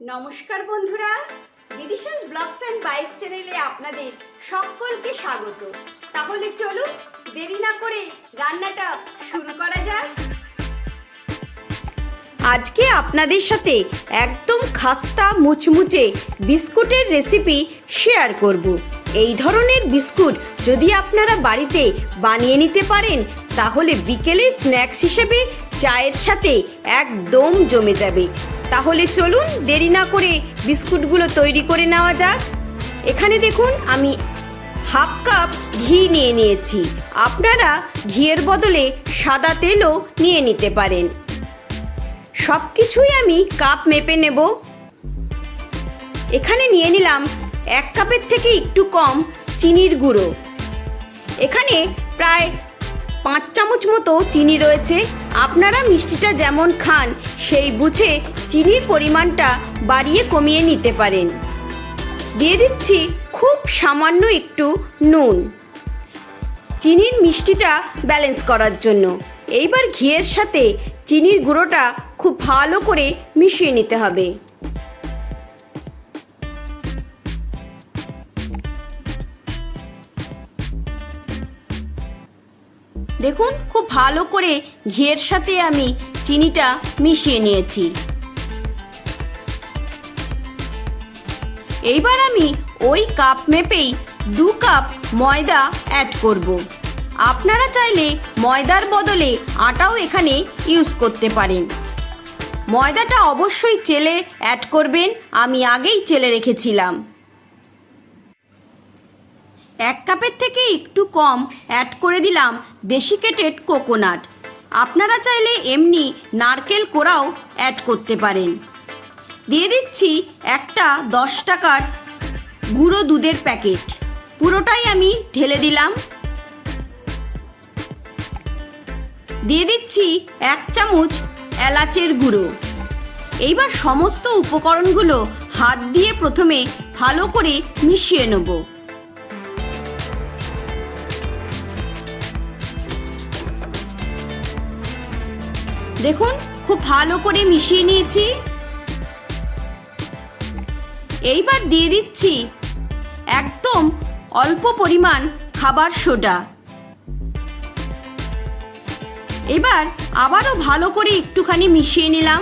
নমস্কার বন্ধুরা, বিদিশাস blogs and bytes চ্যানেলে আপনাদের সকলকে স্বাগত। তাহলে চলুন দেরি না করে রান্নাটা শুরু করা যাক। আজকে আপনাদের সাথে একদম খাস্তা মুচমুচে বিস্কুটের রেসিপি শেয়ার করব। এই ধরনের বিস্কুট যদি আপনারা বাড়িতে বানিয়ে নিতে পারেন তাহলে বিকেলে স্ন্যাক্স হিসেবে চায়ের সাথে একদম জমে যাবে। তাহলে চলুন দেরি না করে বিস্কুটগুলো তৈরি করে নেওয়া যাক। এখানে দেখুন আমি হাফ কাপ ঘি নিয়ে নিয়েছি। আপনারা ঘিয়ের বদলে সাদা তেলও নিয়ে নিতে পারেন। সব কিছুই আমি কাপ মেপে নেব। এখানে নিয়ে নিলাম 1 কাপের থেকে একটু কম চিনির গুঁড়ো। এখানে প্রায় 5 চামচ মতো চিনি রয়েছে। আপনারা মিষ্টিটা যেমন খান সেই বুঝে চিনির পরিমাণটা বাড়িয়ে কমিয়ে নিতে পারেন। দিয়ে দিচ্ছি খুব সামান্য একটু নুন, চিনির মিষ্টিটা ব্যালেন্স করার জন্য। এইবার ঘিয়ের সাথে চিনির গুঁড়োটা খুব ভালো করে মিশিয়ে নিতে হবে। দেখুন খুব ভালো করে ঘিয়ের সাথে আমি চিনিটা মিশিয়ে নিয়েছি। এইবার আমি ওই কাপ মেপেই 2 কাপ ময়দা অ্যাড করব। আপনারা চাইলে ময়দার বদলে আটাও এখানে ইউজ করতে পারেন। ময়দাটা অবশ্যই চেলে অ্যাড করবেন, আমি আগেই চেলে রেখেছিলাম। 1 কাপের থেকে একটু কম অ্যাড করে দিলাম ডেসিকেটেড কোকোনাট। আপনারা চাইলে এমনি নারকেল কোড়াও অ্যাড করতে পারেন। দিয়ে দিচ্ছি একটা 10 টাকার গুঁড়ো দুধের প্যাকেট, পুরোটাই আমি ঢেলে দিলাম। দিয়ে দিচ্ছি 1 চামচ এলাচের গুঁড়ো। এইবার সমস্ত উপকরণগুলো হাত দিয়ে প্রথমে ভালো করে মিশিয়ে নেব। দেখুন খুব ভালো করে মিশিয়ে নিয়েছি। এইবার দিয়ে দিচ্ছি একদম অল্প পরিমাণ খাবার সোডা। এবার আবারও ভালো করে একটুখানি মিশিয়ে নিলাম।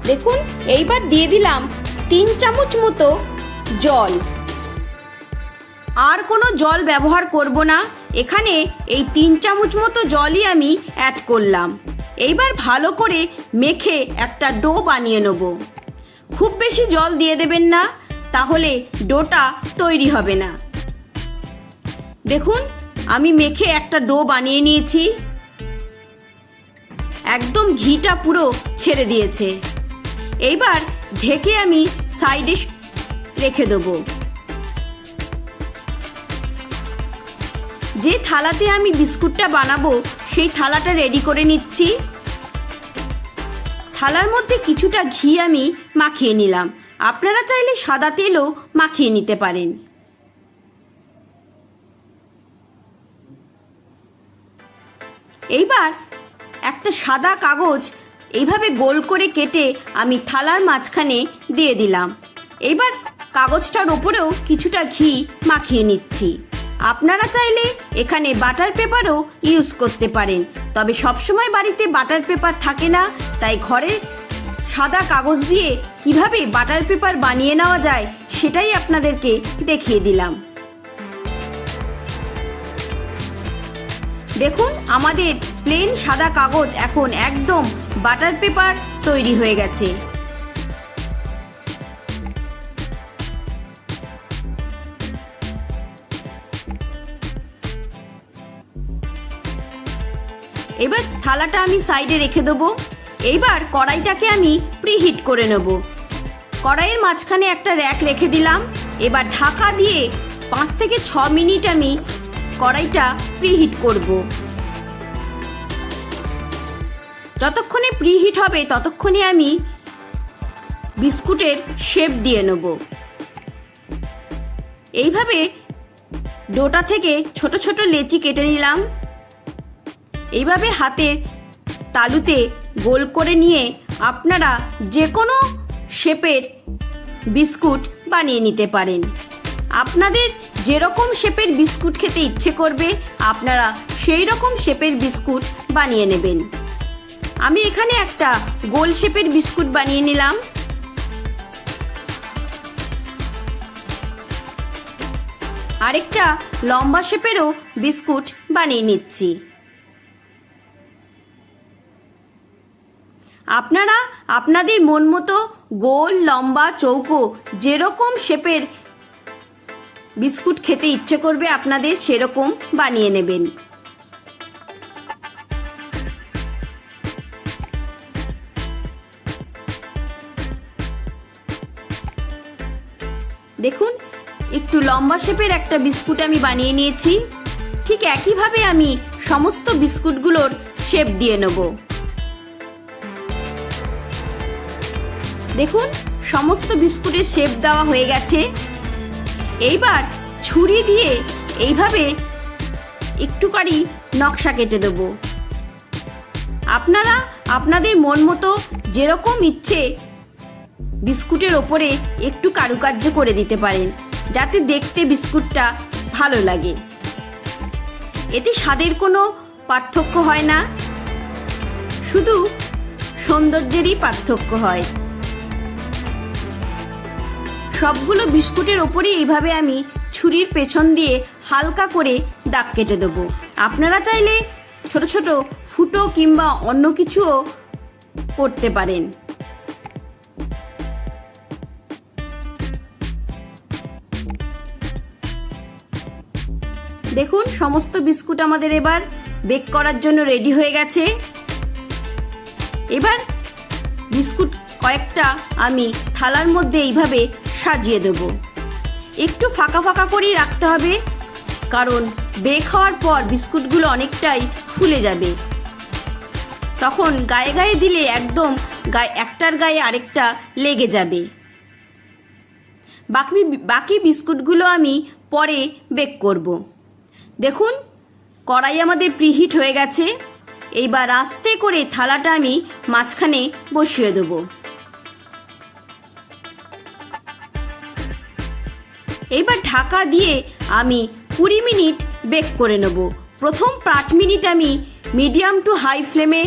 দেখুন এইবার দিয়ে দিলাম 3 চামচ মতো জল। আর কোনো জল ব্যবহার করব না, এখানে এই 3 চামচ মতো জলই আমি অ্যাড করলাম। এইবার ভালো করে মেখে একটা ডো বানিয়ে নেব। খুব বেশি জল দিয়ে দেবেন না, তাহলে ডোটা তৈরি হবে না। দেখুন আমি মেখে একটা ডো বানিয়ে নিয়েছি। একদম ঘিটা পুরো ছেড়ে দিয়েছে। এইবার ঢেকে আমি সাইডে রেখে দেবো। যে থালাতে আমি বিস্কুটটা বানাবো সেই থালাটা রেডি করে নিচ্ছি। থালার মধ্যে কিছুটা ঘি আমি মাখিয়ে নিলাম। আপনারা চাইলে সাদা তেলও মাখিয়ে নিতে পারেন। এইবার একটা সাদা কাগজ এইভাবে গোল করে কেটে আমি থালার মাঝখানে দিয়ে দিলাম। এইবার কাগজটার ওপরেও কিছুটা ঘি মাখিয়ে নিচ্ছি। আপনারা চাইলে এখানে বাটার পেপারও ইউজ করতে পারেন, তবে সবসময় বাড়িতে বাটার পেপার থাকে না, তাই ঘরে সাদা কাগজ দিয়ে কিভাবে বাটার পেপার বানিয়ে নেওয়া যায় সেটাই আপনাদেরকে দেখিয়ে দিলাম। দেখুন আমাদের প্লেন সাদা কাগজ এখন একদম বাটার পেপার তৈরি হয়ে গেছে। এবার থালাটা আমি সাইডে রেখে দেবো। এইবার কড়াইটাকে আমি প্রিহিট করে নেব। কড়াইয়ের মাঝখানে একটা র্যাক রেখে দিলাম। এবার ঢাকা দিয়ে 5 থেকে 6 মিনিট আমি কড়াইটা প্রিহিট করব। যতক্ষণে প্রিহিট হবে ততক্ষণে আমি বিস্কুটের শেপ দিয়ে নেব। এইভাবে ডোটা থেকে ছোট ছোট লেচি কেটে নিলাম। এইভাবে হাতের তালুতে গোল করে নিয়ে আপনারা যে কোনো শেপের বিস্কুট বানিয়ে নিতে পারেন। আপনাদের যেরকম শেপের বিস্কুট খেতে ইচ্ছে করবে আপনারা সেই রকম শেপের বিস্কুট বানিয়ে নেবেন। আমি এখানে একটা গোল শেপের বিস্কুট বানিয়ে নিলাম। আরেকটা লম্বা শেপেরও বিস্কুট বানিয়ে নিচ্ছি। আপনারা আপনাদের মন মতো গোল, লম্বা, চৌকো যেরকম শেপের বিস্কুট খেতে ইচ্ছে করবে আপনাদের সেরকম বানিয়ে নেবেন। দেখুন, একটু লম্বা শেপের একটা বিস্কুট আমি বানিয়ে নিয়েছি। ঠিক একইভাবে আমি সমস্ত বিস্কুটগুলোর শেপ দিয়ে নেব। দেখুন, সমস্ত বিস্কুটের শেপ দেওয়া হয়ে গেছে। এইবার ছুরি দিয়ে এইভাবে একটুখানি নকশা কেটে দেব। আপনারা আপনাদের মন মতো যেরকম ইচ্ছে বিস্কুটের ওপরে একটু কারুকার্য করে দিতে পারেন, যাতে দেখতে বিস্কুটটা ভালো লাগে। এতে স্বাদের কোনো পার্থক্য হয় না, শুধু সৌন্দর্যেরই পার্থক্য হয়। সবগুলো বিস্কুটের ওপরে এইভাবে আমি ছুরির পেছন দিয়ে হালকা করে দাগ কেটে দেব। আপনারা চাইলে ছোট ছোট ফুটো কিংবা অন্য কিছুও করতে পারেন। দেখুন, সমস্ত বিস্কুট আমাদের এবার বেক করার জন্য রেডি হয়ে গেছে। এবার বিস্কুট কয়েকটা আমি থালার মধ্যে এইভাবে সাজিয়ে দেব। একটু ফাঁকা ফাঁকা করেই রাখতে হবে, কারণ বেক হওয়ার পর বিস্কুটগুলো অনেকটাই ফুলে যাবে। তখন গায়ে গায়ে দিলে একদম একটার গায়ে আরেকটা লেগে যাবে। বাকি বিস্কুটগুলো আমি পরে বেক করব। দেখুন, কড়াই আমাদের প্রিহিট হয়ে গেছে। এইবার আস্তে করে থালাটা আমি মাঝখানে বসিয়ে দেব। এইবার ঢাকা দিয়ে আমি 20 মিনিট বেক করে নেব। প্রথম 5 মিনিট আমি মিডিয়াম টু হাই ফ্লেমে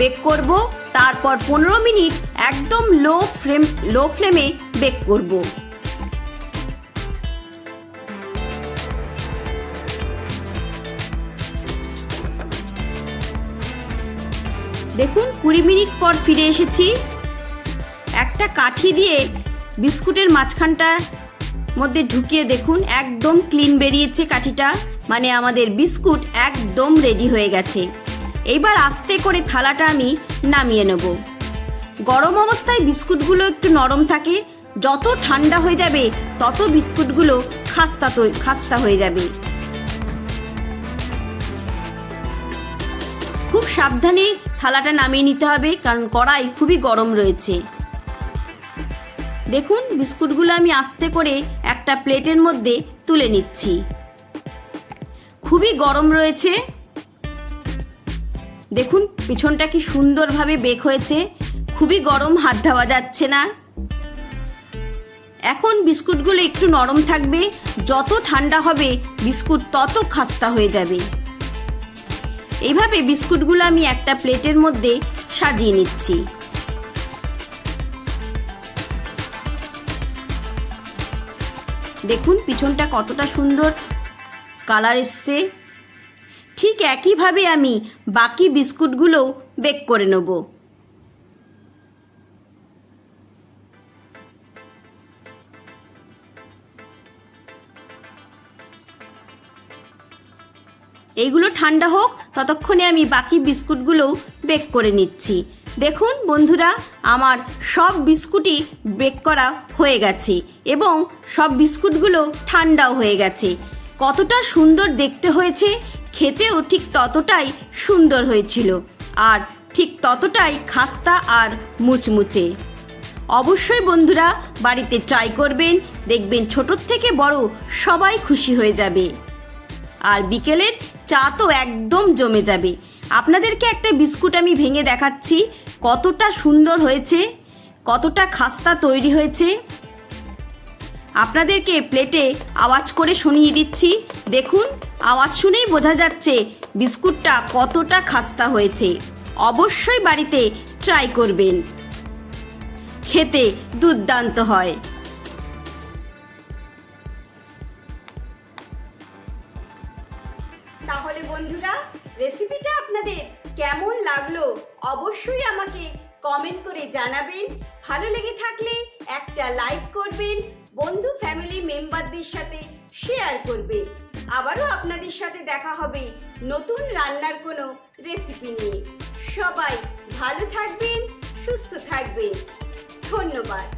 বেক করব, তারপর 15 মিনিট একদম লো ফ্লেমে বেক করব। দেখুন, 20 মিনিট পর ফিরে এসেছি। একটা কাঠি দিয়ে বিস্কুটের মাঝখানটা মধ্যে ঢুকিয়ে দেখুন, একদম ক্লিন বেরিয়েছে কাঠিটা, মানে আমাদের বিস্কুট একদম রেডি হয়ে গেছে। এইবার আস্তে করে থালাটা আমি নামিয়ে নেব। গরম অবস্থায় বিস্কুটগুলো একটু নরম থাকে, যত ঠান্ডা হয়ে যাবে তত বিস্কুটগুলো খাস্তা হয়ে যাবে। খুব সাবধানে থালাটা নামিয়ে নিতে হবে, কারণ কড়াই খুবই গরম রয়েছে। দেখুন, বিস্কুটগুলো আমি আস্তে করে একটা প্লেটের মধ্যে তুলে নিচ্ছি। খুবই গরম রয়েছে। দেখুন, পিছনটা কি সুন্দরভাবে বেক হয়েছে, খুবই গরম, হাত দেওয়া যাচ্ছে না। এখন বিস্কুটগুলো একটু নরম থাকবে, যত ঠান্ডা হবে বিস্কুট তত খাস্তা হয়ে যাবে। এইভাবে বিস্কুটগুলো আমি একটা প্লেটের মধ্যে সাজিয়ে নিচ্ছি। দেখুন, পিছনটা কতটা সুন্দর কালার এসছে। ঠিক একইভাবে আমি বাকি বিস্কুটগুলো বেক করে নেব। এইগুলো ঠান্ডা হোক, ততক্ষণে আমি বাকি বিস্কুটগুলোও বেক করে নিচ্ছি। দেখুন বন্ধুরা, আমার সব বিস্কুটই বেক করা হয়ে গেছে এবং সব বিস্কুটগুলো ঠান্ডাও হয়ে গেছে। কতটা সুন্দর দেখতে হয়েছে, খেতেও ঠিক ততটাই সুন্দর হয়েছিল, আর ঠিক ততটাই খাস্তা আর মুচমুচে। অবশ্যই বন্ধুরা বাড়িতে ট্রাই করবেন, দেখবেন ছোটোর থেকে বড় সবাই খুশি হয়ে যাবে। আর বিকেলের চা তো একদম জমে যাবে। আপনাদেরকে একটা বিস্কুট আমি ভেঙে দেখাচ্ছি কতটা সুন্দর হয়েছে, কতটা খাস্তা তৈরি হয়েছে। আপনাদেরকে প্লেটে আওয়াজ করে শুনিয়ে দিচ্ছি, দেখুন আওয়াজ শুনেই বোঝা যাচ্ছে বিস্কুটটা কতটা খাস্তা হয়েছে। অবশ্যই বাড়িতে ট্রাই করবেন, খেতে দুর্দান্ত হয়। তাহলে বন্ধুরা, রেসিপিটা আপনাদের কেমন লাগলো অবশ্যই আমাকে কমেন্ট করে জানাবেন। ভালো লেগে থাকলে একটা লাইক করবেন, বন্ধু ফ্যামিলি মেম্বারদের সাথে শেয়ার করবেন। আবারও আপনাদের সাথে দেখা হবে নতুন রান্নার কোনো রেসিপি নিয়ে। সবাই ভালো থাকবেন, সুস্থ থাকবেন। ধন্যবাদ।